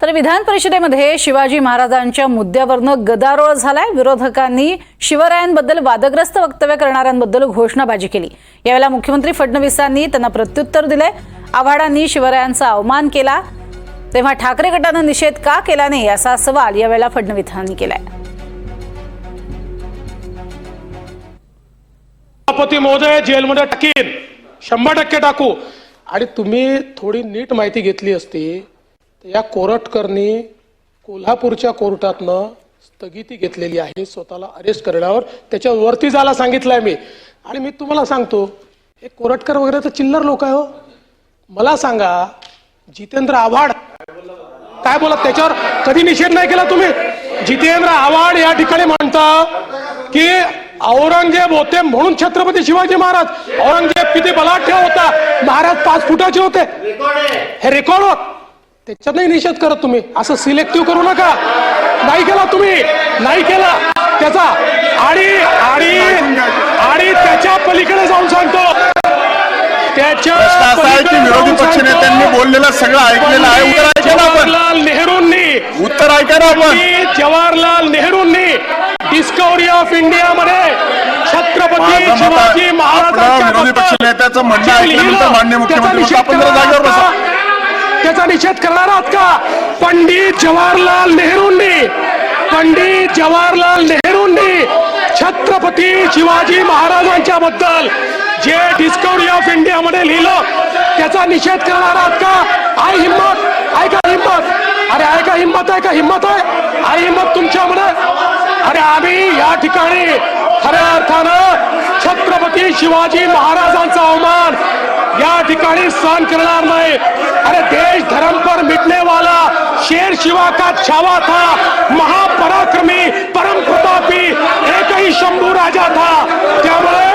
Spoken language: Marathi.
तर विधान परिषदेमध्ये शिवाजी महाराजांच्या मुद्द्यावरनं गदारोळ झालाय। विरोधकांनी शिवरायांबद्दल वादग्रस्त वक्तव्य करणाऱ्यांबद्दल घोषणाबाजी केली। यावेळेला मुख्यमंत्री फडणवीसांनी त्यांना प्रत्युत्तर दिले। आव्हाडांनी शिवरायांचा अवमान केला, तेव्हा ठाकरे गटानं निषेध का केला नाही असा सवाल यावेळेला फडणवीसांनी केलाय। सभापती महोदय जेलमध्ये टाकीन, 100% टाकू। आणि तुम्ही थोडी नीट माहिती घेतली असती तर या कोरटकरनी कोल्हापूरच्या कोर्टातनं स्थगिती घेतलेली आहे स्वतःला अरेस्ट करण्यावर। त्याच्यावरती जायला सांगितलंय मी। आणि मी तुम्हाला सांगतो, हे कोरटकर वगैरे तर चिल्लर लोक आहे हो। मला सांगा, जितेंद्र आव्हाड काय बोलत, त्याच्यावर कधी निषेध नाही केला तुम्ही? जितेंद्र आव्हाड या ठिकाणी म्हणतात की औरंगजेब होते म्हणून छत्रपती शिवाजी महाराज। औरंगजेब किती बलाढ्य होता, महाराज 5 फुटाचे होते, हे रेकॉर्ड होत। त्याच्यात नाही निषेध करत तुम्ही। असं सिलेक्टिव्ह करू नका। नाही केला तुम्ही, नाही केला त्याचा। आणि त्याच्या पलीकडे जाऊन सांगतो, त्याच्या विरोधी पक्ष नेत्यांनी बोललेलं सगळं ऐकलेलं आहे। जवाहरलाल नेहरूंनी उत्तर ऐका ना आपण। जवाहरलाल नेहरूंनी डिस्कवरी ऑफ इंडिया मध्ये छत्रपती शिवाजी महाराजांच्या विरोधी पक्ष नेत्याचं म्हणणं ऐकल्यानंतर माननीय मुख्यमंत्री आपण जरा जागेवर बसा। त्याचा निषेध करणार आहात का? पंडित जवाहरलाल नेहरूंनी छत्रपती शिवाजी महाराजांच्या बद्दल जे डिस्कवरी ऑफ इंडिया मध्ये लिहिलं त्याचा निषेध करणार आहात का? आहे हिम्मत? ऐका हिम्मत, अरे ऐका हिम्मत, ऐका हिम्मत आहे हिम्मत तुमच्यामध्ये? अरे आम्ही या ठिकाणी खऱ्या अर्थानं छत्रपती शिवाजी महाराजांचा अवमान या ठिकाणी सहन करणार नाही। अरे देश धर्म पर मिटने वाला शेर शिवा का छावा था, महापराक्रमी परम प्रतापी एक ही शंभू राजा था। त्यामुळे